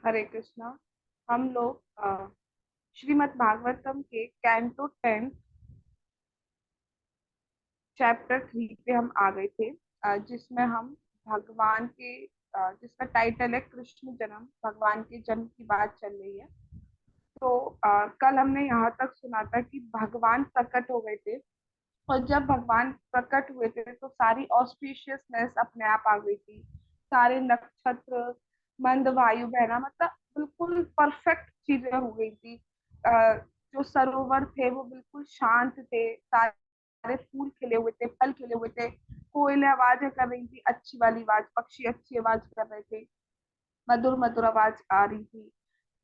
हरे कृष्णा। हम लोग श्रीमद् भागवतम के कैंटो 10 चैप्टर 3 पे हम आ गए थे, जिसमें हम भगवान के जिसका टाइटल है कृष्ण जन्म, भगवान के जन्म की बात चल रही है। तो कल हमने यहाँ तक सुना था कि भगवान प्रकट हो गए थे, और जब भगवान प्रकट हुए थे तो सारी ऑस्पिशियसनेस अपने आप आ गई थी। सारे नक्षत्र, मंद वायु बहना, मतलब बिल्कुल परफेक्ट चीजें हो गई थी। जो सरोवर थे वो बिल्कुल शांत थे, सारे फूल खिले हुए थे, फल खिले हुए थे। कोयलें आवाजें कर रही थी, अच्छी वाली आवाज, पक्षी अच्छी आवाज कर रहे थे, मधुर मधुर आवाज आ रही थी।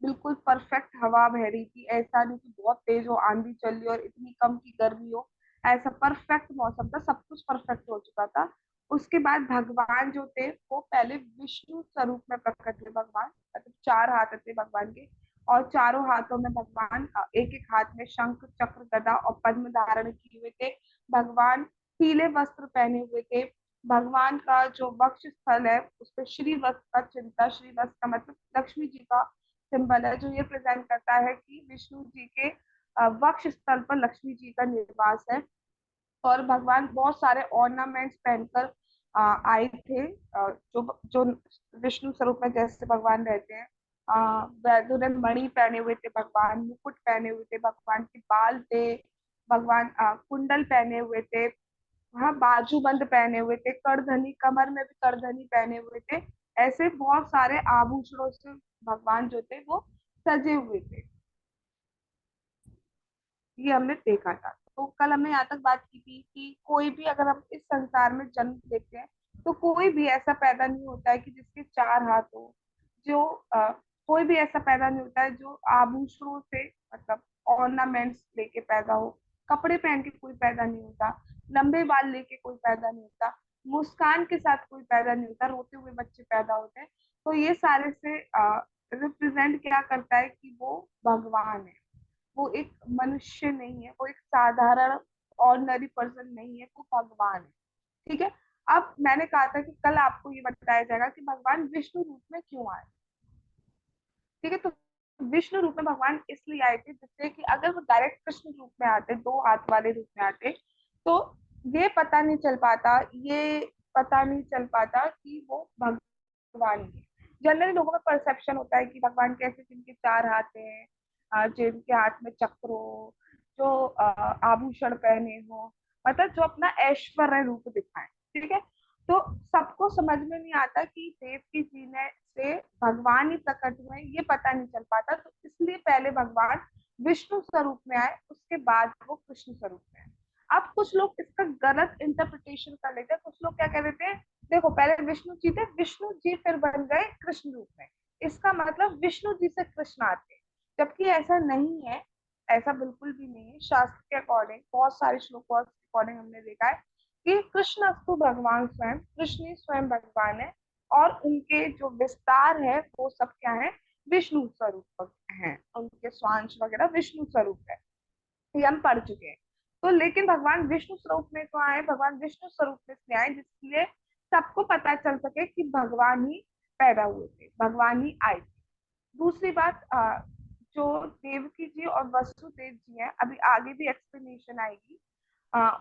बिल्कुल परफेक्ट हवा बह रही थी, ऐसा नहीं कि बहुत तेज हो, आंधी चल रही हो और इतनी कम की गर्मी हो। ऐसा परफेक्ट मौसम था, सब कुछ परफेक्ट हो चुका था। उसके बाद भगवान जो थे वो पहले विष्णु स्वरूप में प्रकट हुए। भगवान मतलब चार हाथ थे भगवान के, और चारों हाथों में भगवान एक एक हाथ में शंख चक्र गदा और पद्म धारण किए हुए थे। भगवान पीले वस्त्र पहने हुए थे। भगवान का जो वक्ष स्थल है उस पर श्री वस्त्र का चिन्ह था। श्री वस्त्र का मतलब लक्ष्मी जी का सिंबल है, जो ये प्रेजेंट करता है कि विष्णु जी के वक्ष स्थल पर लक्ष्मी जी का निवास है। और भगवान बहुत सारे ऑर्नामेंट्स पहनकर आए थे, जो जो विष्णु स्वरूप में जैसे भगवान रहते हैं। वैद्य ने मणि पहने हुए थे, भगवान मुकुट पहने हुए थे, भगवान के बाल थे, भगवान कुंडल पहने हुए थे, हाँ बाजूबंद पहने हुए थे, करधनी, कमर में भी करधनी पहने हुए थे। ऐसे बहुत सारे आभूषणों से भगवान जो थे वो सजे हुए थे। ये हमने देखा था। तो कल हमने यहाँ तक बात की थी कि कोई भी, अगर हम इस संसार में जन्म लेते हैं, तो कोई भी ऐसा पैदा नहीं होता है कि जिसके चार हाथ हो। जो कोई भी ऐसा पैदा नहीं होता है जो आभूषणों से, मतलब ऑर्नामेंट्स लेके पैदा हो। कपड़े पहन के कोई पैदा नहीं होता, लंबे बाल लेके कोई पैदा नहीं होता, मुस्कान के साथ कोई पैदा नहीं होता, रोते हुए बच्चे पैदा होते हैं। तो ये सारे से रिप्रेजेंट क्या करता है कि वो भगवान है। वो एक मनुष्य नहीं है, वो एक साधारण ऑर्डिनरी पर्सन नहीं है, वो भगवान है। ठीक है। अब मैंने कहा था कि कल आपको ये बताया जाएगा कि भगवान विष्णु रूप में क्यों आए। ठीक है। तो विष्णु रूप में भगवान इसलिए आए थे जिससे कि अगर वो डायरेक्ट कृष्ण रूप में आते, दो हाथ वाले रूप में आते, तो ये पता नहीं चल पाता, ये पता नहीं चल पाता कि वो भगवान ही है। जनरली लोगों में परसेप्शन होता है कि भगवान कैसे, जिनके चार हाथ हैं, जिनके हाथ में चक्र हो, जो आभूषण पहने हो, मतलब जो अपना ऐश्वर्य रूप दिखाए। ठीक है। तो सबको समझ में नहीं आता कि देव की जीने से भगवान ही प्रकट हुए, ये पता नहीं चल पाता। तो इसलिए पहले भगवान विष्णु स्वरूप में आए, उसके बाद वो कृष्ण स्वरूप में आए। अब कुछ लोग इसका गलत इंटरप्रिटेशन कर लेते हैं। कुछ लोग क्या कह देते हैं, देखो पहले विष्णु जी थे, विष्णु जी फिर बन गए कृष्ण रूप में, इसका मतलब विष्णु जी से कृष्ण आते। जबकि ऐसा नहीं है, ऐसा बिल्कुल भी नहीं है। शास्त्र के अकॉर्डिंग, बहुत सारे श्लोकों के अकॉर्डिंग हमने देखा है कि कृष्ण अस्तु भगवान स्वयं, कृष्ण ही स्वयं भगवान है। और उनके जो विस्तार है वो सब क्या है, विष्णु स्वरूप है, उनके स्वांश वगैरह विष्णु स्वरूप है, ये हम पढ़ चुके हैं। तो लेकिन भगवान विष्णु स्वरूप में तो आए, भगवान विष्णु स्वरूप में इसलिए आए जिसलिए सबको पता चल सके कि भगवान ही पैदा हुए थे, भगवान ही आए थे। दूसरी बात, जो देवकी जी और वसुदेव जी हैं, अभी आगे भी एक्सप्लेनेशन आएगी।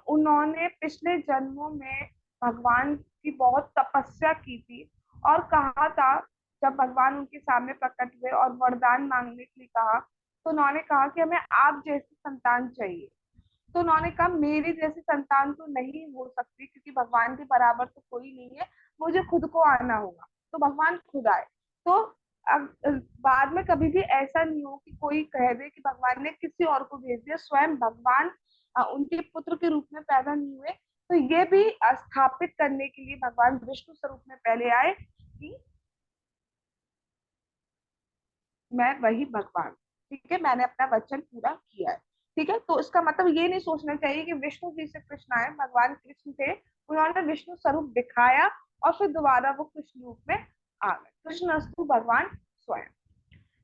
उन्होंने पिछले जन्मों में भगवान की बहुत तपस्या की थी, और कहा था, जब भगवान उनके सामने प्रकट हुए और वरदान मांगने के लिए कहा, तो उन्होंने कहा कि हमें आप जैसी संतान चाहिए। तो उन्होंने कहा मेरी जैसी संतान तो नहीं हो सकती, क्योंकि भगवान के बराबर तो कोई नहीं है, मुझे खुद को आना होगा। तो भगवान खुद आए। तो अब बाद में कभी भी ऐसा नहीं हो कि कोई कह दे कि भगवान ने किसी और को भेज दिया, स्वयं भगवान उनके पुत्र के रूप में पैदा नहीं हुए। तो ये भी स्थापित करने के लिए भगवान विष्णु स्वरूप में पहले आए कि मैं वही भगवान, ठीक है, मैंने अपना वचन पूरा किया है। ठीक है। तो इसका मतलब ये नहीं सोचना चाहिए कि विष्णु जी से कृष्ण आए, भगवान कृष्ण थे, उन्होंने विष्णु स्वरूप दिखाया और फिर दोबारा वो कृष्ण रूप में आ गए। कृष्ण अस्तु भगवान स्वयं।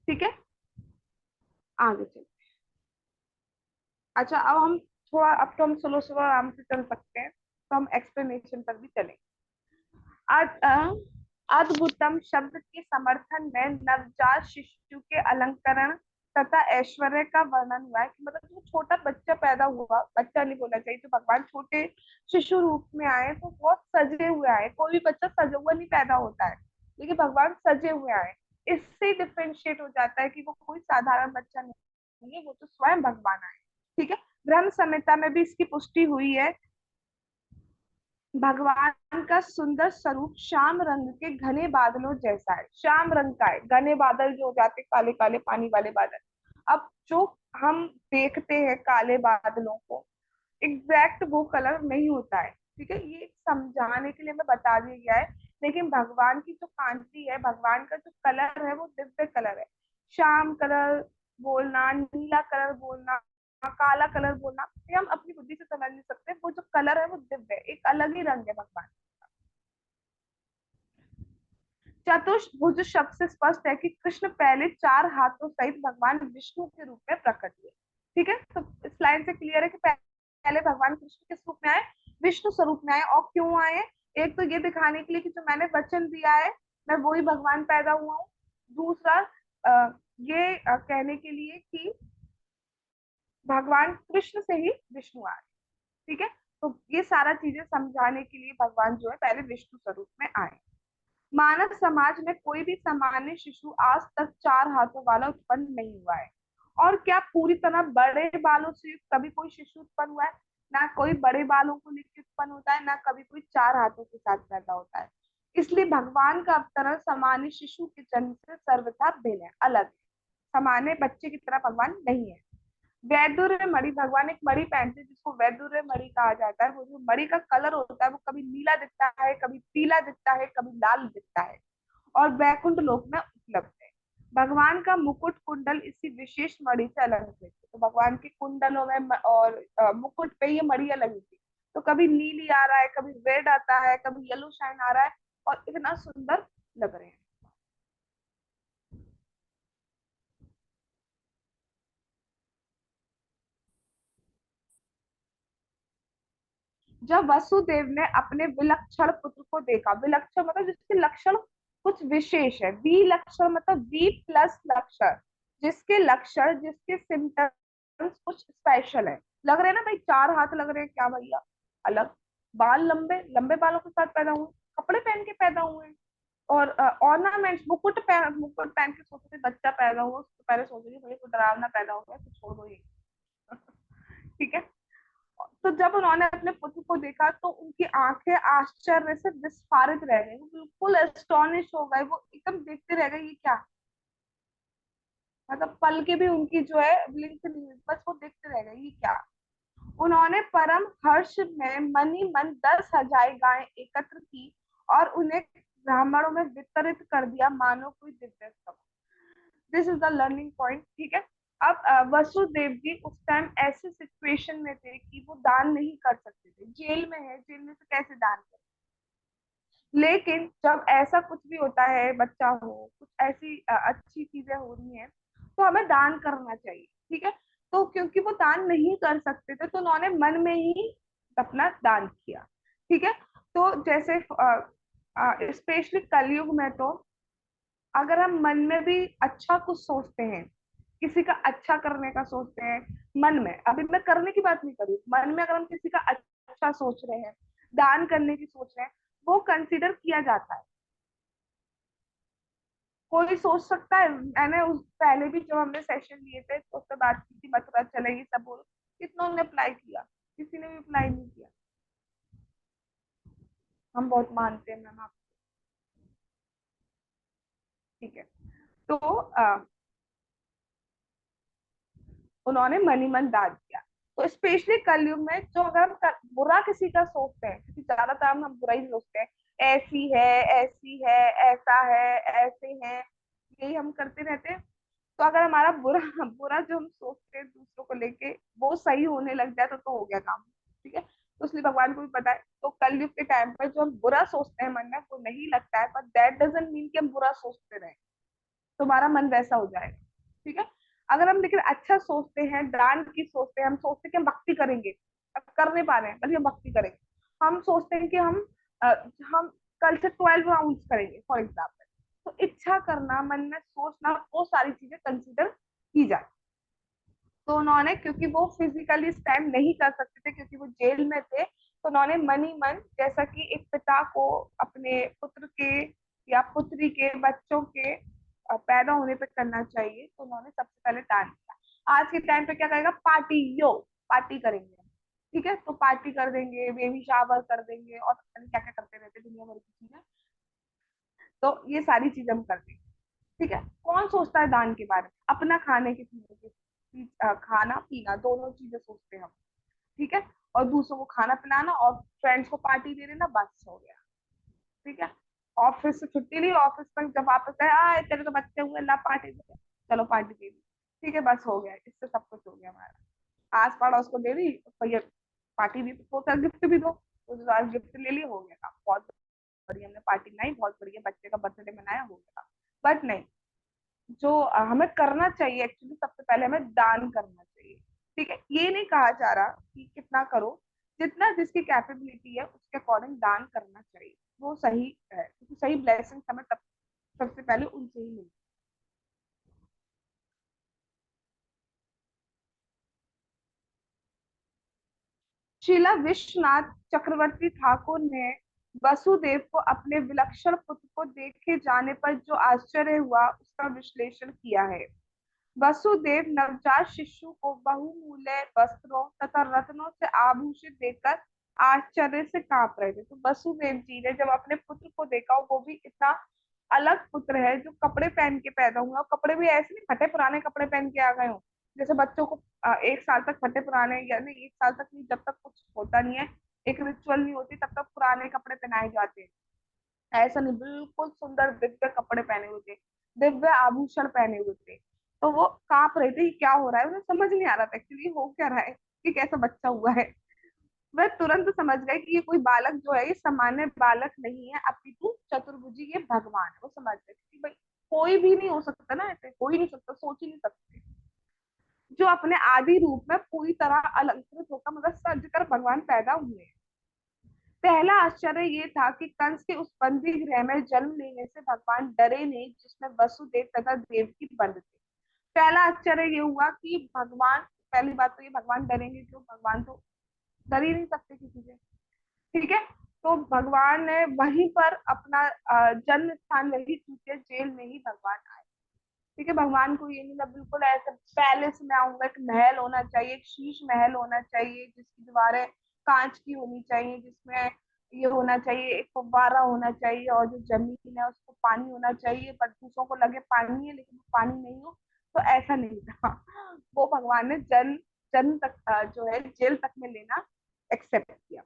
ठीक है। आगे चल। अच्छा, अब हम थोड़ा, अब तो हम स्लो स्लो आराम से चल सकते हैं, तो हम एक्सप्लेनेशन पर भी चलेंगे आज। अद्भुतम शब्द के समर्थन में नवजात शिशु के अलंकरण तथा ऐश्वर्य का वर्णन हुआ है, कि मतलब जो छोटा बच्चा पैदा हुआ, बच्चा नहीं बोलना चाहिए, तो भगवान छोटे शिशु रूप में आए तो बहुत सजे हुए आए। कोई भी बच्चा सजा हुआ नहीं पैदा होता है, लेकिन भगवान सजे हुए आए। इससे डिफ्रेंशिएट हो जाता है कि वो कोई साधारण बच्चा नहीं है, वो तो स्वयं भगवान आए। ठीक है। ब्रह्म संहिता में भी इसकी पुष्टि हुई है। भगवान का सुंदर स्वरूप श्याम रंग के घने बादलों जैसा है। श्याम रंग का है, घने बादल जो हो जाते काले काले पानी वाले बादल। अब जो हम देखते हैं काले बादलों को, एग्जैक्ट वो कलर नहीं होता है। ठीक है, ये समझाने के लिए मैं बता दिया गया है। लेकिन भगवान की जो कांति है, भगवान का जो कलर है, वो दिव्य कलर है। श्याम कलर बोलना, नीला कलर बोलना, काला कलर बोलना, ये हम अपनी बुद्धि से समझ नहीं सकते। वो जो कलर है वो दिव्य है, एक अलग ही रंग है भगवान। चतुर्भुज शब्द से स्पष्ट है कि कृष्ण पहले चार हाथों सहित भगवान विष्णु के रूप में प्रकट हुए। ठीक है, तो इस लाइन से क्लियर है कि पहले भगवान कृष्ण किस रूप में आए, विष्णु स्वरूप में आए। और क्यों आए? एक तो ये दिखाने के लिए कि जो मैंने वचन दिया है मैं वही भगवान पैदा हुआ हूँ। दूसरा ये कहने के लिए कि भगवान कृष्ण से ही विष्णु आए। ठीक है, तो ये सारा चीजें समझाने के लिए भगवान जो है पहले विष्णु स्वरूप में आए। मानव समाज में कोई भी सामान्य शिशु आज तक चार हाथों वाला उत्पन्न नहीं हुआ है। और क्या पूरी तरह बड़े बालों से युक्त कभी कोई शिशु उत्पन्न हुआ है? ना कोई बड़े बालों को लेकर उत्पन्न होता है, ना कभी कोई चार हाथों के साथ पैदा होता है। इसलिए भगवान का अवतरण सामान्य शिशु के जन्म से सर्वथा भिन्न है, अलग है। सामान्य बच्चे की तरह भगवान नहीं है। वैदुर्य मणि, भगवान एक मणि पहनते हैं जिसको वैदुर्य मणि कहा जाता है। वो जो मणि का कलर होता है वो कभी नीला दिखता है, कभी पीला दिखता है, कभी लाल दिखता है, और वैकुंठ लोक में उपलब्ध है। भगवान का मुकुट कुंडल इसी विशेष मणि से अलंकृत है। तो भगवान के कुंडलों में और मुकुट पे ये मणियां लगी थी। तो कभी नीली आ रहा है, कभी रेड आता है, कभी येलो शाइन आ रहा है, और इतना सुंदर लग रहे हैं। जब वसुदेव ने अपने विलक्षण पुत्र को देखा, विलक्षण मतलब जिसके लक्षण कुछ विशेष है, विलक्षण मतलब वी प्लस लक्षण, जिसके लक्षण, जिसके सिम्टम्स कुछ स्पेशल है। लग रहे हैं ना भाई, चार हाथ लग रहे हैं क्या भैया, अलग बाल, लंबे लंबे बालों के साथ पैदा हुए, कपड़े पहन के पैदा हुए हैं, और ऑर्नामेंट्स, मुकुट पहन के सोचते बच्चा पैदा हुआ, उसको पहले सोचेंगे भाई कोई डरावना पैदा हो गया तो छोड़ दो ये। ठीक है। तो जब उन्होंने अपने पुत्र को देखा तो उनकी आंखें आश्चर्य से विस्फारित रह गई, वो बिल्कुल एस्टोनिश हो गए, वो एकदम देखते रह गए, ये क्या, मतलब पल के भी उनकी जो है ब्लिंक नहीं हुई, बस वो देखते रह गए, ये क्या। उन्होंने परम हर्ष में मन ही मन 10,000 गायें एकत्र की और उन्हें ब्राह्मणों में वितरित कर दिया, मानो कोई दिव्य स्तव। This is the learning point. ठीक है। अब वसुदेव जी उस टाइम ऐसे सिचुएशन में थे कि वो दान नहीं कर सकते थे, जेल में है, जेल में से कैसे दान करें। लेकिन जब ऐसा कुछ भी होता है, बच्चा हो, कुछ ऐसी अच्छी चीजें हो रही हैं, तो हमें दान करना चाहिए। ठीक है। तो क्योंकि वो दान नहीं कर सकते थे तो उन्होंने मन में ही अपना दान किया। ठीक है। तो जैसे स्पेशली कलयुग में तो अगर हम मन में भी अच्छा कुछ सोचते हैं, किसी का अच्छा करने का सोचते हैं, मन में, अभी मैं करने की बात नहीं करी, मन में अगर हम किसी का अच्छा सोच रहे हैं, दान करने की सोच रहे हैं, वो कंसिडर किया जाता है। कोई सोच सकता है, मैंने उस पहले भी जब हमने सेशन लिए थे तो उससे बात की थी, मथुरा चलेगी सब बोलो, कितनों ने अप्लाई किया, किसी ने भी अप्लाई नहीं किया। हम बहुत मानते हैं मैम आप। ठीक है। तो उन्होंने मन ही मन दान किया। तो स्पेशली कलयुग में जो अगर हम बुरा किसी का सोचते हैं, क्योंकि ज्यादातर हम बुरा ही सोचते हैं, ऐसी है, ऐसी है, ऐसा है, ऐसे हैं, यही हम करते रहते हैं। तो अगर हमारा बुरा बुरा जो हम सोचते हैं दूसरों को लेके वो सही होने लग जाए तो हो गया काम। ठीक है। तो इसलिए भगवान को भी पता है, तो कलयुग के टाइम पर जो हम बुरा सोचते हैं मन में वो नहीं लगता है, पर दैट डजंट मीन कि हम बुरा सोचते रहे, तुम्हारा मन वैसा हो जाएगा। ठीक है। अगर हम लेकिन अच्छा सोचते हैं, दान की सोचते हैं, हम सोचते हैं कि हम भक्ति करेंगे, अब कर नहीं पा रहे हैं बल्कि हम भक्ति करेंगे, हम सोचते हैं कि हम कल से 12 राउंड करेंगे फॉर एग्जाम्पल। तो इच्छा करना, मन में सोचना, वो सारी चीजें कंसिडर की जाए। तो उन्होंने, क्योंकि वो फिजिकली इस टाइम नहीं कर सकते थे क्योंकि वो जेल में थे, तो उन्होंने मन ही मन, जैसा कि एक पिता को अपने पुत्र के या पुत्री के बच्चों के पैदा होने पे करना चाहिए, तो उन्होंने सबसे पहले दान किया। आज के टाइम पे क्या करेगा, पार्टी, यो पार्टी करेंगे, ठीक है, तो पार्टी कर देंगे, बेबी शावर कर देंगे, और पता नहीं क्या क्या करते रहते दुनिया भर की चीजें। तो ये सारी चीजें हम कर देंगे, ठीक है। कौन सोचता है दान के बारे में? अपना खाने के पीने के, खाना पीना दोनों चीजें सोचते हैं हम, ठीक है। और दूसरों को खाना पिलाना और फ्रेंड्स को पार्टी दे देना, बस हो गया, ठीक है। ऑफिस से छुट्टी ली, ऑफिस तक जब वापस आए, तेरे तो बच्चे हुए, ला पार्टी दे, चलो पार्टी दे दी, ठीक है, बस हो गया, इससे सब कुछ हो गया हमारा। आस पड़ोस को दे दी, भैया पार्टी भी तो गिफ्ट भी दो, तो आज गिफ्ट ले लिया, हो गया काम, बहुत बढ़िया, हमने पार्टी बनाई, बहुत बढ़िया, बच्चे का बर्थडे मनाया, हो गया। बट नहीं, जो हमें करना चाहिए एक्चुअली, सबसे पहले हमें दान करना चाहिए, ठीक है। ये नहीं कहा जा रहा कि कितना करो, जितना जिसकी कैपेबिलिटी है उसके अकॉर्डिंग दान करना चाहिए, वो सही है, क्योंकि सही ब्लेसिंग हमें तब सबसे पहले उनसे ही मिलती। शीला विश्वनाथ चक्रवर्ती ठाकुर ने वसुदेव को अपने विलक्षण पुत्र को देखे जाने पर जो आश्चर्य हुआ उसका विश्लेषण किया है। वसुदेव नवजात शिशु को बहुमूल्य वस्त्रों तथा रत्नों से आभूषित देखकर आश्चर्य से कांप रहे थे। तो वसुदेव जी ने जब अपने पुत्र को देखा, वो भी इतना अलग पुत्र है जो कपड़े पहन के पैदा हुआ, और कपड़े भी ऐसे नहीं फटे पुराने कपड़े पहन के आ गए हो, जैसे बच्चों को 1 साल तक फटे पुराने, यानी 1 साल तक नहीं, जब तक कुछ होता नहीं है, एक रिचुअल नहीं होती, तब तक पुराने कपड़े पहनाए जाते हैं। ऐसा नहीं, बिल्कुल सुंदर दिव्य कपड़े पहने हुए थे, दिव्य आभूषण पहने हुए थे। तो वो कांप रहे थे कि क्या हो रहा है, उन्हें समझ नहीं आ रहा था एक्चुअली हो क्या रहा है, कि कैसा बच्चा हुआ है। वह तुरंत समझ गए कि ये कोई बालक जो है, ये सामान्य बालक नहीं है, अपितु चतुर्भुजी, ये भगवान है। वो समझ गए कि भाई कोई भी नहीं हो सकता ना, ऐसे हो ही नहीं सकता, सोच ही नहीं सकते, जो अपने आदि रूप में पूरी तरह अलंकृत होकर, मतलब सज कर भगवान पैदा हुए। पहला आश्चर्य ये था कि कंस के उस बंदी गृह में जन्म लेने से भगवान डरे नहीं, जिसमें वसुदेव तथा देवकी बंद थे। पहला आश्चर्य ये हुआ कि भगवान, पहली बात तो ये, भगवान डरेंगे क्यों, भगवान तो डर ही नहीं सकते किसी से, ठीक है। तो भगवान ने वहीं पर अपना जन्म स्थान वही चूके, जेल में ही भगवान आए, ठीक है। भगवान को ये नहीं था बिल्कुल ऐसे पैलेस में आऊंगा, एक महल होना चाहिए, एक शीश महल होना चाहिए जिसकी दीवारें कांच की होनी चाहिए, जिसमें ये होना चाहिए, एक फव्वारा होना चाहिए, और जो जमीन है उसको पानी होना चाहिए, पर दूसरों को लगे पानी है लेकिन पानी नहीं हो, तो ऐसा नहीं था। वो भगवान ने जन्म जन्म तक जो है जेल तक में लेना एक्सेप्ट किया।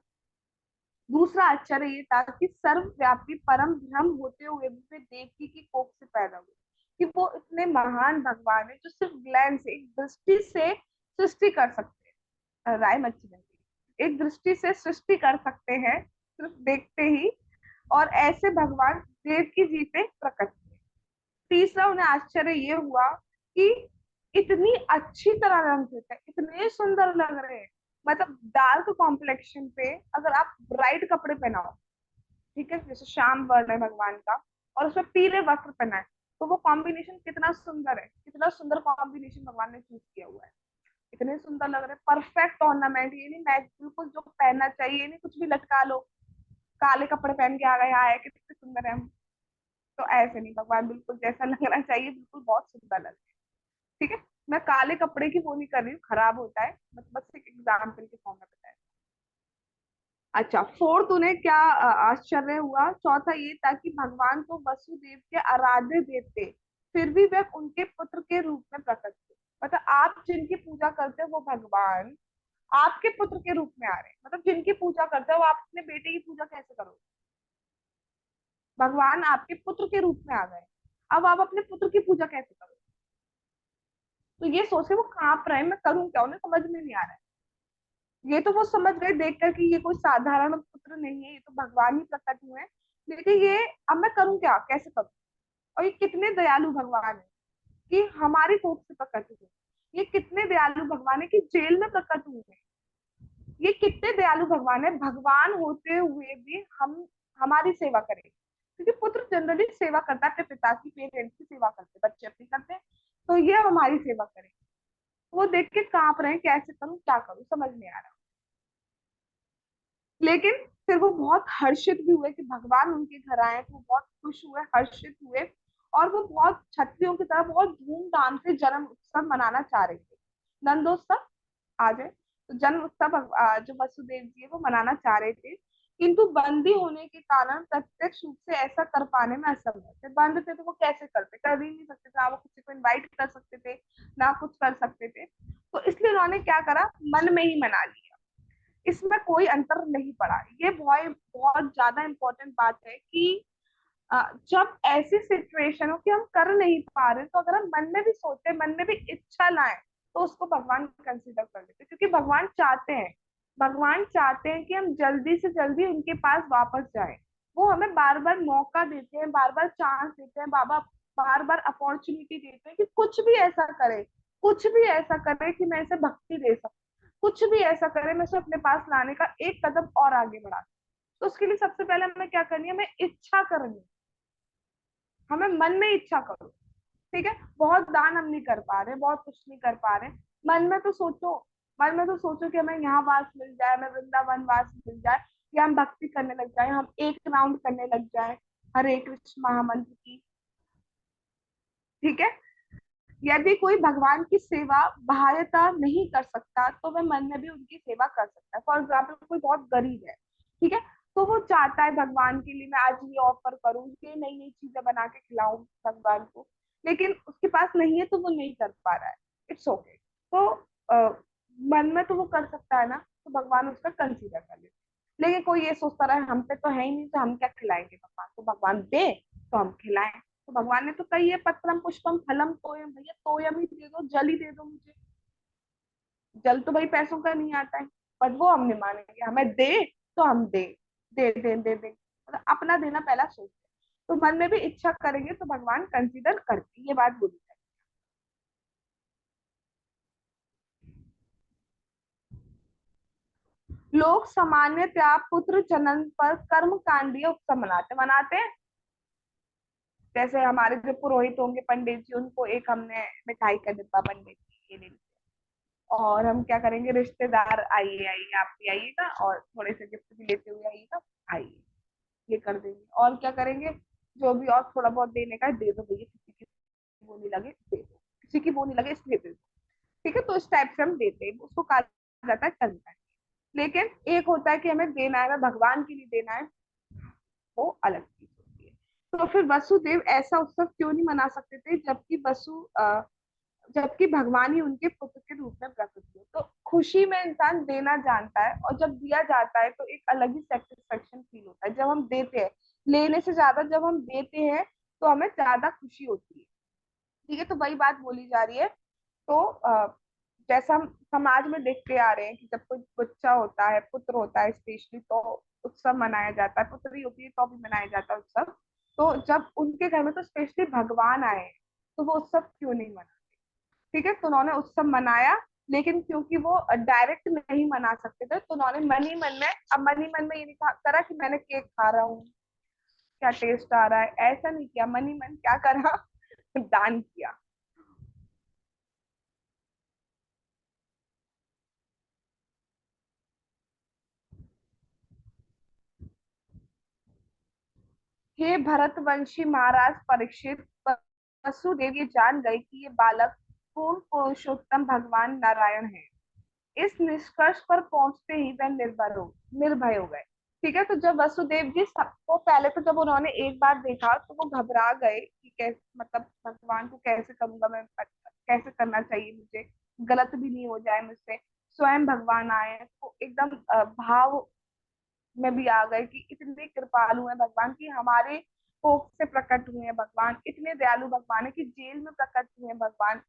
दूसरा आश्चर्य ये था कि सर्वव्यापी परम ब्रह्म होते हुए भी वे देवकी की कोख से पैदा हुए, कि वो इतने महान भगवान है जो सिर्फ ग्लैंड से, एक दृष्टि से सृष्टि कर सकते हैं, राय मच्छी नहीं, एक दृष्टि से सृष्टि कर सकते हैं, सिर्फ देखते ही, और ऐसे भगवान देवकी जी से प्रकट हुए। तीसरा उन्हें आश्चर्य ये हुआ कि इतनी अच्छी तरह रंग थे, इतने सुंदर लग रहे हैं, मतलब डार्क कॉम्प्लेक्शन पे अगर आप ब्राइट कपड़े पहनाओ, ठीक है, जैसे श्याम वर्ण है भगवान का, और उसमें पीले वस्त्र पहनाए, तो वो कॉम्बिनेशन कितना सुंदर है, कितना सुंदर कॉम्बिनेशन भगवान ने चूज किया हुआ है, इतने सुंदर लग रहे हैं, परफेक्ट ऑर्नामेंट, ये नहीं मैच, बिल्कुल जो पहनना चाहिए, नहीं कुछ भी लटका लो, काले कपड़े पहन के आ गए, हाँ है कितने सुंदर है हम, तो ऐसे नहीं, भगवान बिल्कुल जैसा लगना चाहिए, बिल्कुल बहुत सुंदर लग रहा है, ठीक है। मैं काले कपड़े की वो नहीं कर रही हूँ, खराब होता है, बस एक एग्जाम्पल के फॉर्म में बताया। अच्छा, फोर्थ उन्हें क्या आश्चर्य हुआ, चौथा ये था कि भगवान तो वसुदेव के आराध्य देव थे, फिर भी वे उनके पुत्र के रूप में प्रकट थे। मतलब आप जिनकी पूजा करते हो वो भगवान आपके पुत्र के रूप में आ रहे हैं, मतलब जिनकी पूजा करते हो, आप अपने बेटे की पूजा कैसे करोगे, भगवान आपके पुत्र के रूप में आ गए, अब आप अपने पुत्र की पूजा कैसे करोगे। तो ये सोच के वो कांप रहे हैं, मैं करूं क्या, उन्हें समझ में नहीं आ रहा है। ये तो वो समझ गए देख कर कि ये कोई साधारण पुत्र नहीं है, ये तो भगवान ही प्रकट हुए हैं, लेकिन ये अब मैं करूं क्या, कैसे करूं। और ये कितने दयालु भगवान है कि हमारी कोख से प्रकट हुए, ये कितने दयालु भगवान है कि जेल में प्रकट हुए हैं, ये कितने दयालु भगवान है, भगवान होते हुए भी हमारी सेवा करे, क्योंकि पुत्र जनरली सेवा करता है अपने पिता की, पेरेंट्स की सेवा करते हैं, बच्चे अपनी करते हैं, तो ये अब हमारी सेवा करे। वो देख के कांप रहे हैं, कैसे करूं, क्या करूं, समझ नहीं आ रहा। लेकिन फिर वो बहुत हर्षित भी हुए कि भगवान उनके घर आए, तो वो बहुत खुश हुए, हर्षित हुए, और वो बहुत क्षत्रियों की तरह बहुत धूमधाम से जन्म उत्सव मनाना चाह रहे थे। नंदोत्सव आ जाए, तो जन्म उत्सव जो वसुदेव जी है वो मनाना चाह रहे थे, किंतु बंदी होने के कारण प्रत्यक्ष रूप से ऐसा कर पाने में असमर्थ थे। बंद थे तो वो कैसे करते, कर ही नहीं सकते थे, ना वो किसी को इनवाइट कर सकते थे, ना कुछ कर सकते थे। तो इसलिए उन्होंने क्या करा, मन में ही मना लिया। इसमें कोई अंतर नहीं पड़ा। ये बहुत बहुत ज्यादा इंपॉर्टेंट बात है कि जब ऐसी सिचुएशन हो कि हम कर नहीं पा रहे, तो अगर हम मन में भी सोचे, मन में भी इच्छा लाएं, तो उसको भगवान कंसीडर कर लेते हैं, क्योंकि भगवान चाहते हैं कि हम जल्दी से जल्दी उनके पास वापस जाएं। वो हमें बार बार मौका देते हैं, बार बार चांस देते हैं, बाबा बार बार अपॉर्चुनिटी देते हैं कि कुछ भी ऐसा करे कि मैं इसे भक्ति दे सकूं, कुछ भी ऐसा करे मैं उसे अपने पास लाने का एक कदम और आगे बढ़ा। तो उसके लिए सबसे पहले हमें क्या करनी है, हमें इच्छा करनी है, हमें मन में इच्छा करो। ठीक है, बहुत दान हम नहीं कर पा रहे, बहुत कुछ नहीं कर पा रहे, मन में तो सोचो, मन में तो सोचो कि हमें यहाँ वास मिल जाए, हमें वृंदावन वास मिल जाए, या हम भक्ति करने लग जाए, हम एक राउंड करने लग जाए हरे कृष्ण महामंत्र की। ठीक है, यदि कोई भगवान की सेवा बाह्यता नहीं कर सकता, तो वह मन में भी उनकी सेवा कर सकता है। फॉर एग्जाम्पल, कोई बहुत गरीब है, ठीक है, तो वो चाहता है भगवान के लिए मैं आज ये ऑफर करूं, ये नई नई चीजें बना के खिलाऊं भगवान को, लेकिन उसके पास नहीं है तो वो नहीं कर पा रहा है। It's okay. तो मन में तो वो कर सकता है ना, तो भगवान उसका कंसीडर कर लेते। लेकिन कोई ये सोचता रहा हम पे तो है ही नहीं, तो हम क्या खिलाएंगे भगवान को, भगवान दे तो हम खिलाएं। तो भगवान ने तो कही है, पत्रम पुष्पम फलम तोयम, भैया तोयम ही दे दो, जल ही दे दो मुझे। जल तो भाई पैसों का नहीं आता है, पर वो हम नहीं मानेंगे, हमें दे तो हम दे मतलब अपना देना पहला सोचते हैं। तो मन में भी इच्छा करेंगे तो भगवान कंसीडर करते, ये बात बोली जाए। लोग सामान्यतया पुत्र जनन पर कर्म कांडीय उत्सव मनाते हैं। जैसे हमारे जो पुरोहित होंगे, पंडित जी, उनको एक हमने मिठाई का डिब्बा, पंडित जी ये ले लीजिए, और हम क्या करेंगे, रिश्तेदार आइए आइए आप भी आइएगा, और थोड़े से गिफ्ट भी लेते हुए आइएगा, आइए, ये कर देंगे। और क्या करेंगे, जो भी और थोड़ा बहुत देने का है, दे दो भैया, किसी की वो नहीं लगे दे दो, किसी की वो नहीं लगे इसलिए दे दो। ठीक है, तो इस टाइप से हम देते हैं, उसको कहा जाता है कर्म। लेकिन एक होता है कि हमें देना है, हमें भगवान के लिए देना है, वो अलग चीज होती है। तो फिर वसुदेव ऐसा उत्सव क्यों नहीं मना सकते थे, जबकि भगवान ही उनके पुत्र के रूप में प्रकट हुए। तो खुशी में इंसान देना जानता है, और जब दिया जाता है तो एक अलग ही सेटिस्फेक्शन फील होता है जब हम देते हैं। लेने से ज्यादा जब हम देते हैं तो हमें ज्यादा खुशी होती है। ठीक है, तो वही बात बोली जा रही है। तो जैसा हम समाज में देखते आ रहे हैं कि जब कोई बच्चा होता है, पुत्र होता है स्पेशली, तो उत्सव मनाया जाता है, पुत्री होती है तो भी मनाया जाता है उत्सव। तो जब उनके घर में तो स्पेशली भगवान आए हैं, तो वो उत्सव क्यों नहीं मना। ठीक है, तो उन्होंने उत्सव मनाया, लेकिन क्योंकि वो डायरेक्ट नहीं मना सकते थे, तो उन्होंने मन ही मन में, अब मन ही मन में ये नहीं करा कि मैंने केक खा रहा हूँ, क्या टेस्ट आ रहा है, ऐसा नहीं किया। मन ही मन क्या करा, दान किया। हे भरतवंशी महाराज परीक्षित, वसुदेव ये जान गए कि ये बालक पूर्ण पुरुषोत्तम भगवान नारायण है। इस निष्कर्ष पर पहुंचते ही वह निर्भय हो गए। ठीक है, तो जब वसुदेव जी सबको पहले, तो जब उन्होंने एक बार देखा तो वो घबरा गए कि कैसे, मतलब भगवान को कैसे करूंगा मैं, कैसे करना चाहिए मुझे, गलत भी नहीं हो जाए मुझसे। स्वयं भगवान आए तो एकदम भाव में भी आ गए कि इतने कृपालु हैं भगवान की, हमारे कोख से प्रकट हुए हैं भगवान, इतने दयालु भगवान है कि जेल में प्रकट हुए हैं भगवान।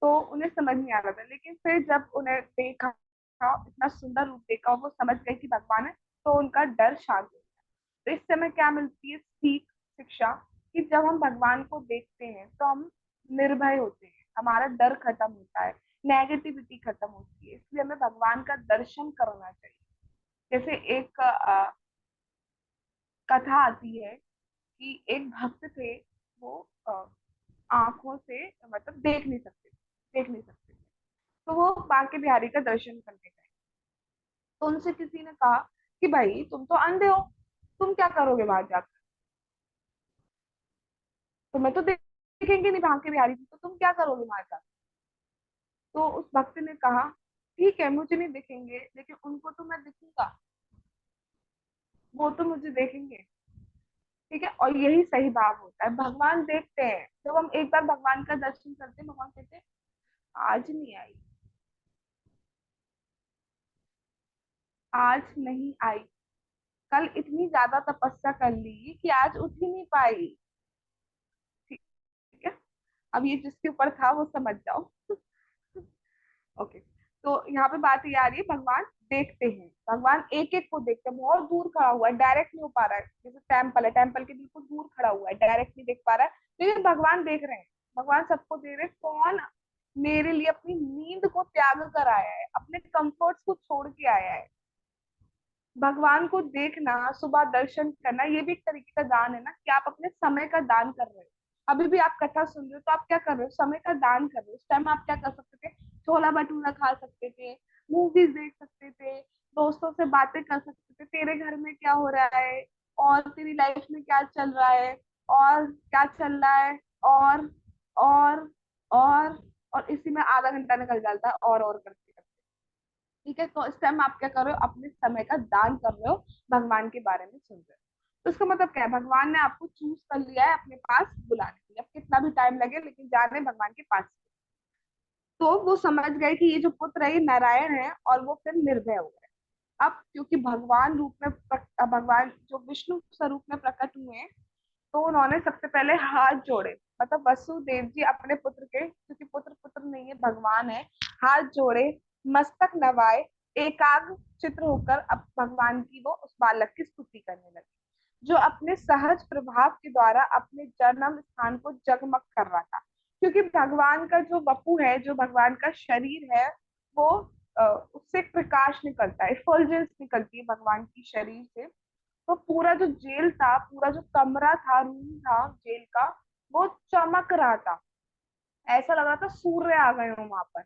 तो उन्हें समझ नहीं आ रहा था, लेकिन फिर जब उन्हें देखा, इतना सुंदर रूप देखा, और वो समझ गए कि भगवान है, तो उनका डर शांत हो गया। तो इस समय क्या मिलती है शिक्षा, कि जब हम भगवान को देखते हैं तो हम निर्भय होते हैं, हमारा डर खत्म होता है, नेगेटिविटी खत्म होती है, इसलिए हमें भगवान का दर्शन करना चाहिए। जैसे एक कथा आती है कि एक भक्त थे, वो आंखों से मतलब देख नहीं सकते थे। तो वो बांके बिहारी का दर्शन करने गए। तो उनसे किसी ने कहा कि भाई तुम तो अंधे हो, तुम क्या करोगे वहां जाकर, तुम्हें तो देखेंगे नहीं बांके बिहारी जी, तो तुम क्या करोगे वहां जाकर। तो उस भक्त ने कहा ठीक है, मुझे नहीं दिखेंगे लेकिन उनको तो मैं दिखूंगा, वो तो मुझे देखेंगे। ठीक है, और यही सही भाव होता है। भगवान देखते हैं, जब हम एक बार भगवान का दर्शन करते हैं, भगवान कहते हैं आज नहीं आई, आज नहीं आई, कल इतनी ज्यादा तपस्या कर ली कि आज उठ ही नहीं पाई। ठीक है, अब ये जिसके ऊपर था वो समझ जाओ। ओके, तो यहाँ पे बात ये आ रही है, भगवान देखते हैं, भगवान एक एक को देखते हैं। बहुत दूर खड़ा हुआ है, डायरेक्ट नहीं हो पा रहा है, जैसे टेम्पल है, टेम्पल के बिल्कुल दूर खड़ा हुआ है, डायरेक्ट नहीं देख पा रहा है, लेकिन भगवान देख रहे हैं। भगवान सबको दे रहे हैं। कौन मेरे लिए अपनी नींद को त्याग कर आया है, अपने कंफर्ट्स को छोड़ के आया है। भगवान को देखना, सुबह दर्शन करना, ये भी एक तरीके का दान है ना, कि आप अपने समय का दान कर रहे हो। अभी भी आप कथा सुन रहे हो तो आप क्या कर रहे हो, समय का दान कर रहे हो। उस टाइम आप क्या कर सकते थे, छोला भटूरा खा सकते थे, मूवीज देख सकते थे, दोस्तों से बातें कर सकते थे, तेरे घर में क्या हो रहा है, और तेरी लाइफ में क्या चल रहा है, और क्या चल रहा है, और और और इसी में आधा घंटा निकल जाता है, और करते करते। ठीक है, तो इस टाइम आप क्या कर रहे हो, अपने समय का दान कर रहे हो, भगवान के बारे में सुन रहे हो। तो इसका मतलब क्या है, भगवान ने आपको चूज कर लिया है अपने पास बुलाने के लिए। अब कितना भी टाइम लगे, लेकिन जा रहे हैं भगवान के पास। तो वो समझ गए कि ये जो पुत्र है ये नारायण है, और वो फिर निर्भय हो गए। अब क्योंकि भगवान रूप में भगवान जो विष्णु स्वरूप में प्रकट हुए हैं, तो उन्होंने सबसे पहले हाथ जोड़े, मतलब वसुदेव जी अपने पुत्र के, क्योंकि पुत्र पुत्र नहीं है, भगवान है, हाथ जोड़े, मस्तक नवाए, एकाग्र चित्र होकर अब भगवान की वो उस बालक की स्तुति करने लगे, जो अपने सहज प्रभाव के द्वारा अपने जन्म स्थान को जगमग कर रहा था। क्योंकि भगवान का जो वपु है, जो भगवान का शरीर है, वो उससे एक प्रकाश निकलता है, इफल्जेंस निकलती है भगवान की शरीर से। तो पूरा जो जेल था, पूरा जो कमरा था, रूम था जेल का, वो चमक रहा था। ऐसा लग रहा था सूर्य आ गए हो वहां पर,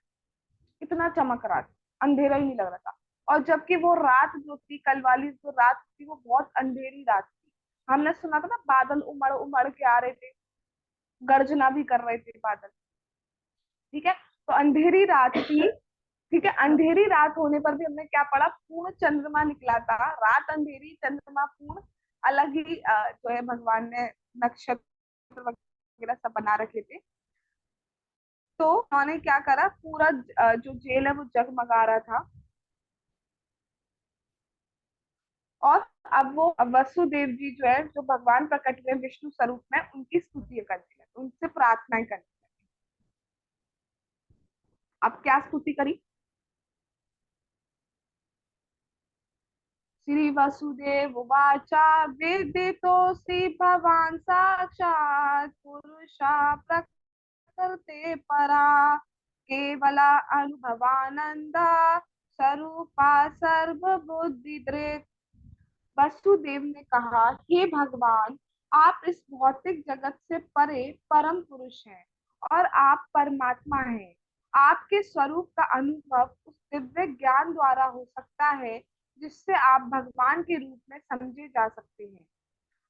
इतना चमक रहा था, अंधेरा ही नहीं लग रहा था। और जबकि वो रात जो थी, कल वाली जो रात थी, वो बहुत अंधेरी रात थी। हमने सुना था ना, बादल उमड़ उमड़ के आ रहे थे, गर्जना भी कर रहे थे बादल। ठीक है, तो अंधेरी रात थी। ठीक है, अंधेरी रात होने पर भी हमने क्या पढ़ा, पूर्ण चंद्रमा निकला था। रात अंधेरी, चंद्रमा पूर्ण, अलग ही जो है भगवान ने नक्षत्र वगैरह सब बना रखे थे। तो उन्होंने क्या करा, पूरा जो जेल है वो जगमगा रहा था। और अब वो वसुदेव जी जो है, जो भगवान प्रकट हुए विष्णु स्वरूप में, उनकी स्तुति करने लगे, उनसे प्रार्थनाएं करने लगे। अब क्या स्तुति करी, श्री वसुदेव वाचा वेदितोऽसि भवान् साक्षात् पुरुषा प्रकृते परा केवला अनुभवानंद स्वरूपा सर्वबुद्धिदृक्। वसुदेव ने कहा, हे भगवान, आप इस भौतिक जगत से परे परम पुरुष हैं, और आप परमात्मा हैं। आपके स्वरूप का अनुभव उस दिव्य ज्ञान द्वारा हो सकता है जिससे आप भगवान के रूप में समझे जा सकते हैं।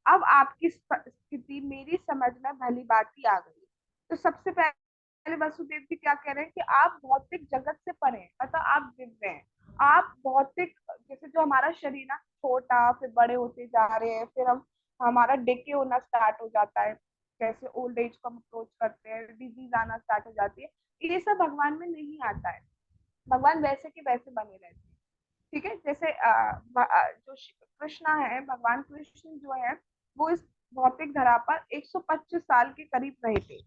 अब आपकी स्थिति मेरी समझ में भली भांति आ गई। तो सबसे पहले वसुदेव जी क्या कह रहे हैं कि आप भौतिक जगत से परे हैं, मतलब आप दिव्य हैं। आप भौतिक, जैसे जो हमारा शरीर ना छोटा, फिर बड़े होते जा रहे हैं, फिर हम हमारा डेके होना स्टार्ट हो जाता है, जैसे ओल्ड एज को हम अप्रोच करते हैं, डिजीज आना स्टार्ट हो जाती है, ये सब भगवान में नहीं आता है। भगवान वैसे के वैसे बने रहते हैं। ठीक है, जैसे जो कृष्णा है, भगवान कृष्ण जो है, वो इस भौतिक धरा पर 125 साल के करीब रहे थे।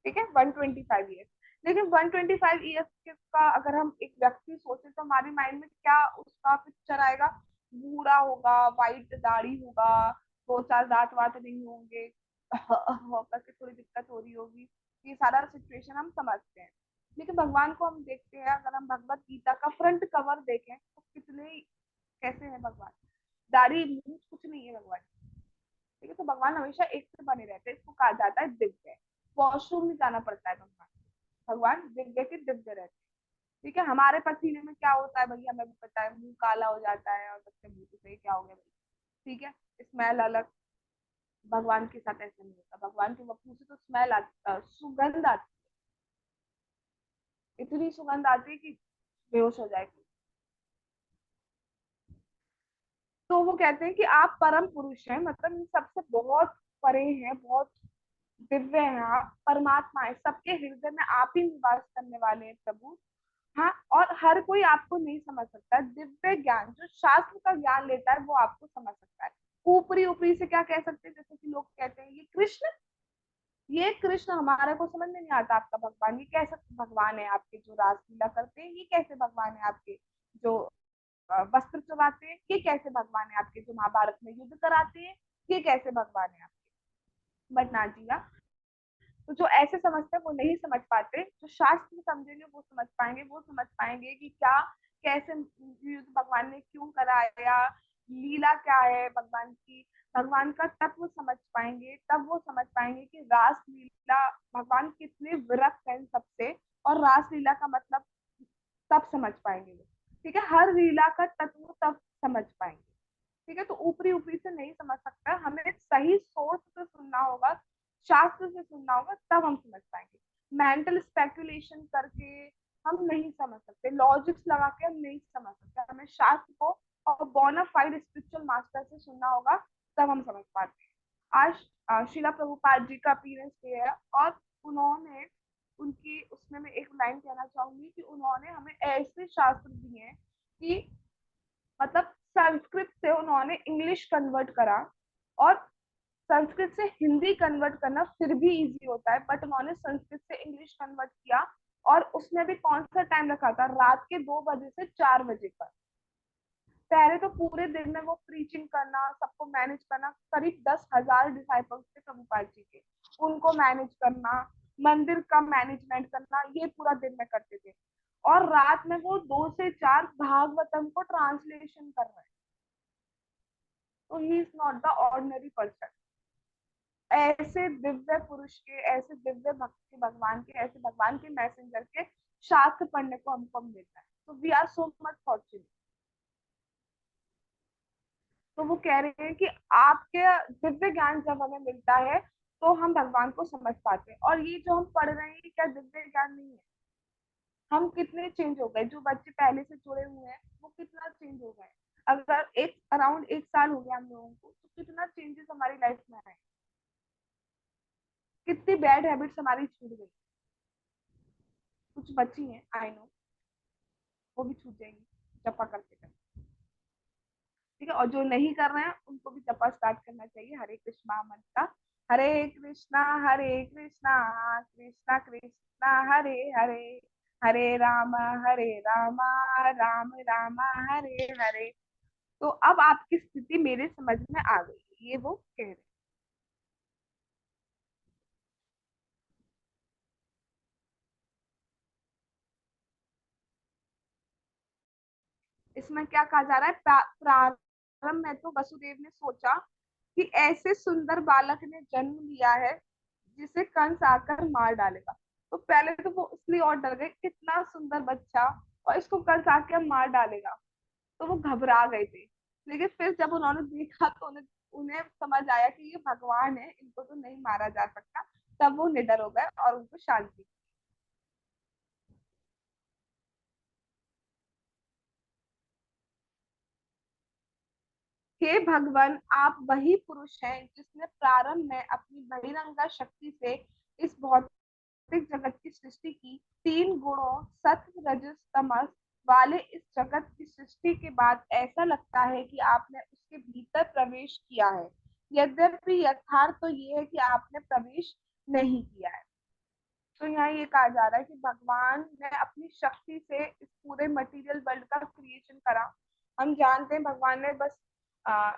ठीक है, 125 ईयर्स। लेकिन 125 ईयर्स का अगर हम एक व्यक्ति सोचे, तो हमारे माइंड में क्या उसका पिक्चर आएगा, बूढ़ा होगा, वाइट दाढ़ी होगा, दो चार दांत वात नहीं होंगे, करके थोड़ी दिक्कत हो रही होगी, ये सारा सिचुएशन हम समझते हैं। लेकिन भगवान को हम देखते हैं, अगर हम भगवत गीता का फ्रंट कवर देखें तो कितने कैसे है भगवान, दाढ़ी मूंछ कुछ नहीं है भगवान। ठीक है, तो भगवान हमेशा एक से बने रहते हैं, इसको कहा जाता है दिव्य। वॉशरूम नहीं जाना पड़ता है भगवान, भगवान दिव्य के दिव्य रहते हैं। ठीक है, हमारे पसीने में क्या होता है भैया, हमें भी पता है, मुंह काला हो जाता है और बच्चे मुंह से क्या हो गया भाई। ठीक है, स्मेल अलग। भगवान के साथ ऐसा नहीं होता, भगवान के मुंह से तो स्मेल आती, सुगंध आती, इतनी सुगंध आती है कि बेहोश हो जाएगी। तो वो कहते हैं कि आप परम पुरुष हैं, मतलब इन सबसे बहुत परे हैं, बहुत दिव्य हैं आप, परमात्मा है, सबके हृदय में आप ही निवास करने वाले हैं प्रभु। हाँ, और हर कोई आपको नहीं समझ सकता। दिव्य ज्ञान जो शास्त्र का ज्ञान लेता है वो आपको समझ सकता है। ऊपरी ऊपरी से क्या कह सकते हैं, जैसे कि लोग कहते हैं ये कृष्ण, ये कृष्ण हमारे को समझ में नहीं आता आपका भगवान, ये कैसे भगवान है आपके जो रासलीला करते हैं, ये कैसे भगवान है आपके जो वस्त्र चुराते हैं, ये कैसे भगवान है आपके जो महाभारत में युद्ध कराते हैं, ये कैसे भगवान है आपके। बट ना जी ना, तो जो ऐसे समझते हैं वो नहीं समझ पाते, जो शास्त्र समझेंगे वो समझ पाएंगे, वो समझ पाएंगे कि क्या, कैसे युद्ध भगवान ने क्यों कराया, लीला क्या है भगवान की, भगवान का तत्व समझ पाएंगे। तब वो समझ पाएंगे कि रास लीला, भगवान कितने विरक्त हैं सबसे, और रास लीला का मतलब तब समझ पाएंगे वो। ठीक है, हर लीला का तत्व तब समझ पाएंगे। ठीक है, तो ऊपरी ऊपरी से नहीं समझ सकता, हमें सही सोर्स से सुनना होगा, शास्त्र से सुनना होगा, तब हम समझ पाएंगे। मेंटल स्पेकुलेशन करके हम नहीं समझ सकते, लॉजिक्स लगा के हम नहीं समझ सकते, हमें शास्त्र को और बोनाफाइड स्पिरिचुअल मास्टर से सुनना होगा, तब हम समझ पाते हैं। आज शिला प्रभुपाद जी का अपीयरेंस डे है, और उन्होंने, उनकी उसमें मैं एक लाइन कहना चाहूंगी कि उन्होंने हमें ऐसे शास्त्र दिए हैं कि, मतलब संस्कृत से उन्होंने इंग्लिश कन्वर्ट करा, और संस्कृत से हिंदी कन्वर्ट करना फिर भी इजी होता है, बट उन्होंने संस्कृत से इंग्लिश कन्वर्ट किया। और उसमें भी कौन सा टाइम रखा था, रात के 2 बजे से 4 बजे पर। पहले तो पूरे दिन में वो प्रीचिंग करना, सबको मैनेज करना, करीब 10,000 डिसाइपल्स थे प्रभुपाद जी के, उनको मैनेज करना, मंदिर का मैनेजमेंट करना, ये पूरा दिन में करते थे। और रात में वो 2 से 4 भागवतम को ट्रांसलेशन कर रहे हैं। तो he is not the ordinary person. ऐसे दिव्य पुरुष के, ऐसे दिव्य भक्त के, भगवान के, ऐसे भगवान के मैसेंजर के शास्त्र पढ़ने को हमको मिलता है, तो we are so much fortunate. तो वो कह रहे हैं कि आपके दिव्य ज्ञान जब हमें मिलता है तो हम भगवान को समझ पाते हैं। और ये जो हम पढ़ रहे हैं, क्या दिव्य ज्ञान नहीं है? हम कितने चेंज हो गए, जो बच्चे पहले से जुड़े हुए हैं वो कितना चेंज हो गए। अगर एक अराउंड 1 साल हो गया हम लोगों को, तो कितना चेंजेस हमारी लाइफ में आए, कितनी बैड हैबिट्स हमारी छूट गई। कुछ बची हैं आई नो, वो भी छूट जाएंगी जपा करते करते। ठीक है, और जो नहीं कर रहे हैं उनको भी जपा स्टार्ट करना चाहिए, हरे कृष्णा मंत्र का। हरे कृष्णा, हरे कृष्णा, कृष्णा कृष्णा हरे हरे, हरे राम, हरे राम, राम राम हरे हरे। तो अब आपकी स्थिति मेरे समझ में आ गई, ये वो कह रहे। इसमें क्या कहा जा रहा है, प्रारंभ में तो वसुदेव ने सोचा कि ऐसे सुंदर बालक ने जन्म लिया है जिसे कंस आकर मार डालेगा। तो पहले तो वो इसलिए और डर गए, कितना सुंदर बच्चा, और इसको कंस आकर मार डालेगा, तो वो घबरा गए थे। लेकिन फिर जब उन्होंने देखा तो उन्हें उन्हें समझ आया कि ये भगवान है, इनको तो नहीं मारा जा सकता। तब वो निडर हो गए और उनको शांति। हे भगवान, आप वही पुरुष हैं जिसने प्रारंभ में अपनी बहिरंगा शक्ति से इस भौतिक जगत की सृष्टि की। 3 गुणों सत्व रजस तमस वाले इस जगत की सृष्टि के बाद ऐसा लगता है कि आपने उसके भीतर प्रवेश किया है। यद्यपि यथार्थ तो ये है कि आपने प्रवेश नहीं किया है। तो यहाँ ये कहा जा रहा है कि भगवान ने अपनी शक्ति से इस पूरे मटेरियल वर्ल्ड का क्रिएशन करा। हम जानते हैं भगवान ने बस आ,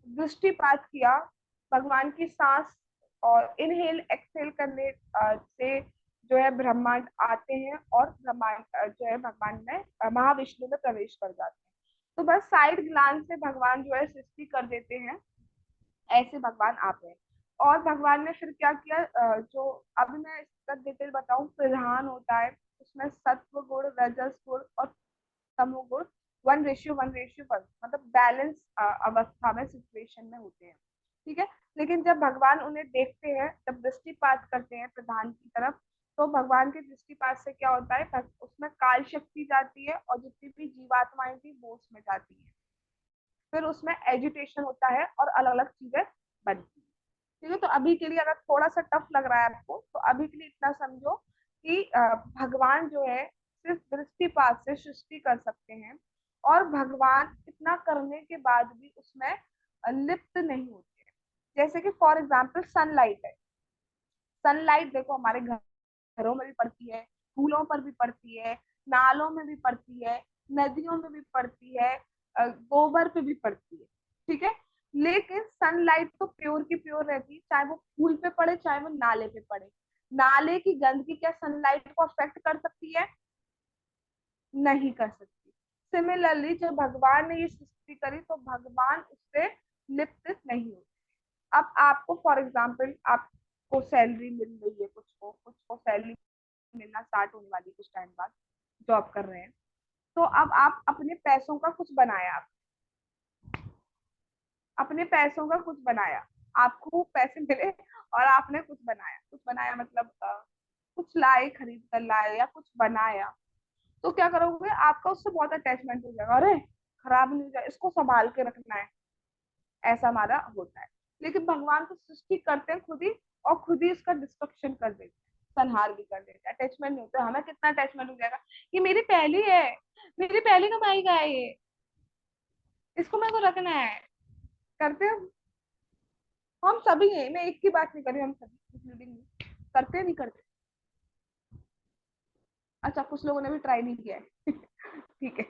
दृष्टिपात किया, भगवान की सांस और इनहेल एक्सहेल करने से जो है ब्रह्मांड आते हैं, और ब्रह्मांड जो है भगवान में महाविष्णु में प्रवेश कर जाते हैं। तो बस साइड ग्लांस से भगवान जो है सृष्टि कर देते हैं, ऐसे भगवान आप हैं। और भगवान ने फिर क्या किया, जो अभी मैं इसका डिटेल बताऊं, प्रधान होता है, उसमें सत्व गुण, रजस गुण और तमो गुण 1:1:1, मतलब बैलेंस अवस्था में, सिचुएशन में होते हैं। ठीक है। लेकिन जब भगवान उन्हें देखते हैं, जब दृष्टिपात करते हैं प्रधान की तरफ, तो भगवान के दृष्टिपात से क्या होता है, उसमें काल शक्ति जाती है और जितनी भी जीवात्माएं थी वो उसमें जाती है। फिर उसमें एजुटेशन होता है और अलग अलग चीजें बनती है। ठीक है। तो अभी के लिए अगर थोड़ा सा टफ लग रहा है आपको, तो अभी के लिए इतना समझो कि भगवान जो है सिर्फ दृष्टिपात से सृष्टि कर सकते हैं, और भगवान इतना करने के बाद भी उसमें लिप्त नहीं होते हैं। जैसे कि फॉर एग्जाम्पल सनलाइट है। सनलाइट देखो हमारे घरों में भी पड़ती है, फूलों पर भी पड़ती है, नालों में भी पड़ती है, नदियों में भी पड़ती है, गोबर पे भी पड़ती है। ठीक है। लेकिन सनलाइट तो प्योर की प्योर रहती है, चाहे वो फूल पे पड़े चाहे वो नाले पे पड़े। नाले की गंदगी क्या सनलाइट को अफेक्ट कर सकती है? नहीं कर सकती। सिमिलरली जब भगवान ने ये सृष्टि करी, तो भगवान उससे लिप्त नहीं होते। अब आपको फॉर एग्जाम्पल आपको सैलरी मिल रही है, कुछ को सैलरी मिलना स्टार्ट होने वाली कुछ टाइम बाद, जॉब कर रहे हैं, तो अब आप अपने पैसों का कुछ बनाया, आप अपने पैसों का कुछ बनाया, आपको पैसे मिले और आपने कुछ बनाया, कुछ बनाया मतलब कुछ लाए, खरीद कर लाए या कुछ बनाया, तो क्या करोगे, आपका उससे बहुत अटैचमेंट हो जाएगा, अरे खराब नहीं हो जाए, इसको संभाल के रखना है, ऐसा हमारा होता है। लेकिन भगवान तो सृष्टि करते हैं खुद ही, और खुद ही इसका डिस्ट्रक्शन कर देते हैं, संहार भी कर देते हैं। अटैचमेंट नहीं होता, हमें कितना अटैचमेंट हो जाएगा, ये मेरी पहली है, मेरी पहली कमाई का है ये, इसको मेरे को रखना है। करते हैं हम सभी हैं, मैं एक की बात नहीं कर रही, हम सभी इंक्लूडिंग करते नहीं करते। अच्छा कुछ लोगों ने भी ट्राई नहीं किया है ठीक है।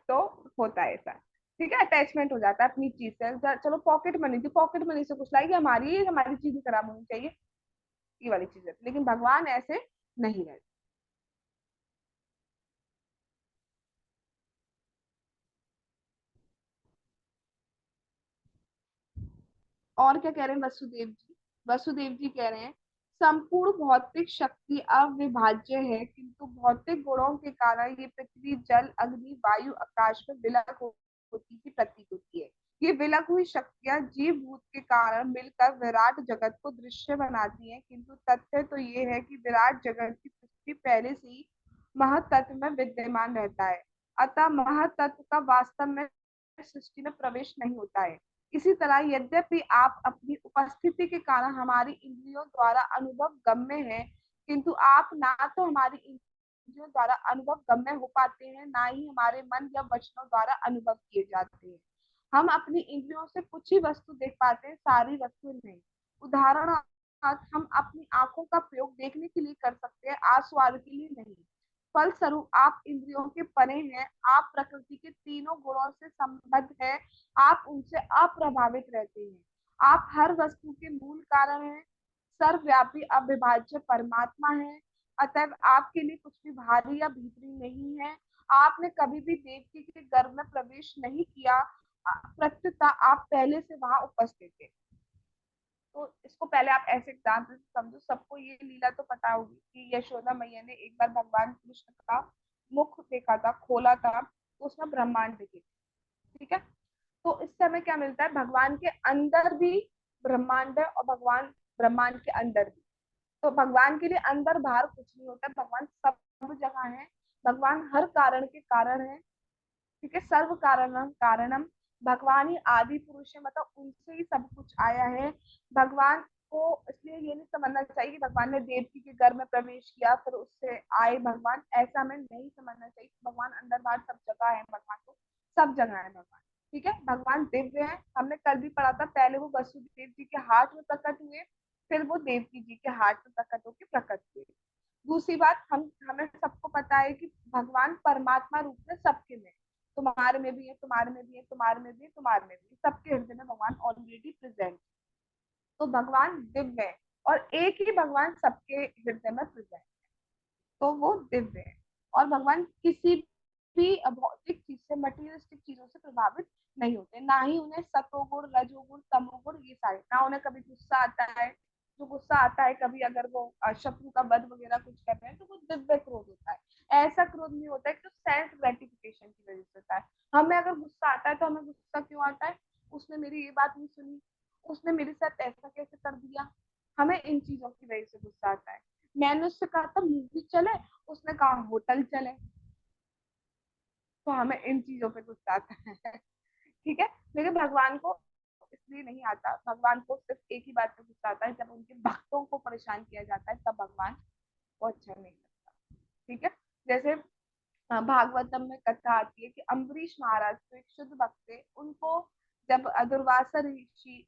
तो होता है ऐसा। ठीक है, अटैचमेंट हो जाता है अपनी चीज से। चलो पॉकेट मनी थी, पॉकेट मनी से कुछ लाएगी, हमारी चीज नहीं खराब होनी चाहिए, ये वाली चीज है। लेकिन भगवान ऐसे नहीं रहते। और क्या कह रहे हैं वसुदेव जी? वसुदेव जी कह रहे हैं, संपूर्ण भौतिक शक्ति अविभाज्य है, किंतु भौतिक गुणों के कारण ये पृथ्वी, जल, अग्नि, वायु, आकाश में विलग होती की प्रतीत होती है। ये विलग हुई शक्तियां जीव भूत के कारण मिलकर विराट जगत को दृश्य बनाती हैं, किंतु तथ्य तो ये है कि विराट जगत की सृष्टि पहले से ही महतत्व में विद्यमान रहता है। अतः महतत्व का वास्तव में सृष्टि में प्रवेश नहीं होता है। इसी तरह यद्यपि आप अपनी उपस्थिति के कारण हमारी इंद्रियों द्वारा अनुभव गम्य है, किंतु आप ना तो हमारी इंद्रियों द्वारा अनुभव गम्य हो पाते हैं, ना ही हमारे मन या वचनों द्वारा अनुभव किए जाते हैं। हम अपनी इंद्रियों से कुछ ही वस्तु देख पाते हैं, सारी वस्तु नहीं। उदाहरण, हम अपनी आंखों का प्रयोग देखने के लिए कर सकते हैं, आस्वाद के लिए नहीं। फलस्वरूप आप इंद्रियों के परे हैं, आप प्रकृति के तीनों गुणों से संबद्ध है, आप उनसे अप्रभावित रहते हैं। आप हर वस्तु के मूल कारण हैं, सर्वव्यापी अविभाज्य परमात्मा है। अतः आपके लिए कुछ भी भारी या भीतरी नहीं है। आपने कभी भी देवकी के गर्भ में प्रवेश नहीं किया, प्रत्युत आप पहले से वहां उपस्थित थे। तो इसको पहले आप ऐसे एग्जाम्पल से समझो। सबको ये लीला तो पता होगी कि यशोदा मैया ने एक बार भगवान कृष्ण का मुख देखा था, खोला था, तो उसमें ब्रह्मांड दिखे। ठीक है। तो इस समय क्या मिलता है, भगवान के अंदर भी ब्रह्मांड है और भगवान ब्रह्मांड के अंदर भी। तो भगवान के लिए अंदर बाहर कुछ नहीं होता, भगवान सब जगह है। भगवान हर कारण के कारण है। ठीक है। सर्व कारणम कारणम, भगवान ही आदि पुरुष है, मतलब उनसे ही सब कुछ आया है। भगवान को इसलिए ये नहीं समझना चाहिए कि भगवान ने देवकी के घर में प्रवेश किया फिर उससे आए भगवान, ऐसा हमें नहीं समझना चाहिए। भगवान अंदर बाहर सब जगह है, भगवान को सब जगह है भगवान। ठीक है। भगवान दिव्य है, हमने कल भी पढ़ा था, पहले वो वसुदेव जी के हाथ में प्रकट हुए, फिर वो देवकी जी के हाथ में प्रकट होकर प्रकट हुए। दूसरी बात, हम हमें सबको पता है कि भगवान परमात्मा रूप में सबके में, तुम्हारे में भी है, तुम्हारे में भी है, तुम्हारे में भी है, तुम्हारे में भी है, सबके हृदय में भगवान ऑलरेडी प्रेजेंट। तो भगवान दिव्य है, और एक ही भगवान सबके हृदय में प्रेजेंट, तो वो दिव्य है। और भगवान किसी भी भौतिक चीज से, मटेरियलिस्टिक चीजों से प्रभावित नहीं होते, ना ही उन्हें सतोगुण, रजोगुण, तमोगुण, ये सारे, ना उन्हें कभी गुस्सा आता है। जो गुस्सा आता है कभी अगर वो शत्रु का वध वगैरह कुछ कर रहे हैं तो वो दिव्य क्रोध होता है। ऐसा क्रोध नहीं होता है कि जो सेल्फ ग्रेटिफिकेशन की वजह से होता है। हमें अगर गुस्सा आता है तो हमें गुस्सा क्यों आता है? उसने मेरी ये बात नहीं सुनी, उसने मेरे साथ ऐसा कैसे कर दिया, हमें इन चीजों की वजह से गुस्सा आता है। मैंने उससे कहा था मूवी चले, उसने कहा होटल चले, तो हमें इन चीजों पे गुस्सा आता है। ठीक है, लेकिन भगवान को इसलिए नहीं आता। भगवान को सिर्फ एक ही बात पे गुस्सा आता है, जब उनके भक्तों को परेशान किया जाता है तब भगवान को अच्छा नहीं लगता। ठीक है, जैसे भागवतम में कथा आती है कि अम्बरीश महाराज तो एक शुद्ध भक्त थे, उनको जब दुर्वासा ऋषि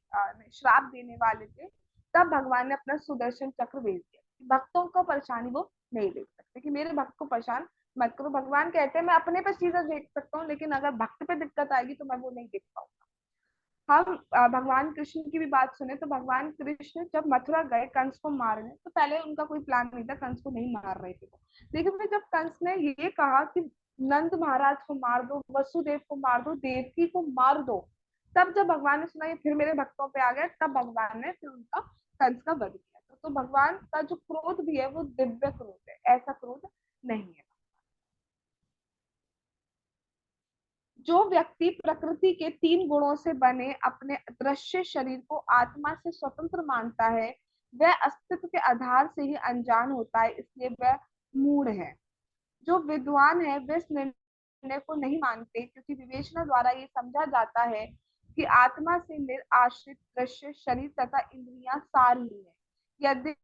श्राप देने वाले थे, तब भगवान ने अपना सुदर्शन चक्र भेज दिया। भक्तों को परेशानी वो नहीं देख सकते कि मेरे भक्त को परेशान मत करो। भगवान कहते हैं मैं अपने पे चीजें देख सकता हूँ, लेकिन अगर भक्त पे दिक्कत आएगी तो मैं वो नहीं देख पाऊंगा। हम भगवान कृष्ण की भी बात सुने तो भगवान कृष्ण जब मथुरा गए कंस को मारने, तो पहले उनका कोई प्लान नहीं था, कंस को नहीं मार रहे थे वो। लेकिन फिर जब कंस ने ये कहा कि नंद महाराज को मार दो, वसुदेव को मार दो, देवकी को मार दो, तब जब भगवान ने सुना ये फिर मेरे भक्तों पे आ गए, तब भगवान ने फिर उनका कंस का वध किया। तो भगवान का जो क्रोध भी है वो दिव्य क्रोध है, ऐसा क्रोध नहीं है। जो व्यक्ति प्रकृति के तीन गुणों से बने अपने दृश्य शरीर को आत्मा से स्वतंत्र मानता है, वह अस्तित्व के आधार से ही अनजान होता है, इसलिए वह मूढ़ है। जो विद्वान है वे इस निर्णय को नहीं मानते, क्योंकि विवेचना द्वारा ये समझा जाता है कि आत्मा से निराश्रित दृश्य शरीर तथा इंद्रियां सार ही है। यदि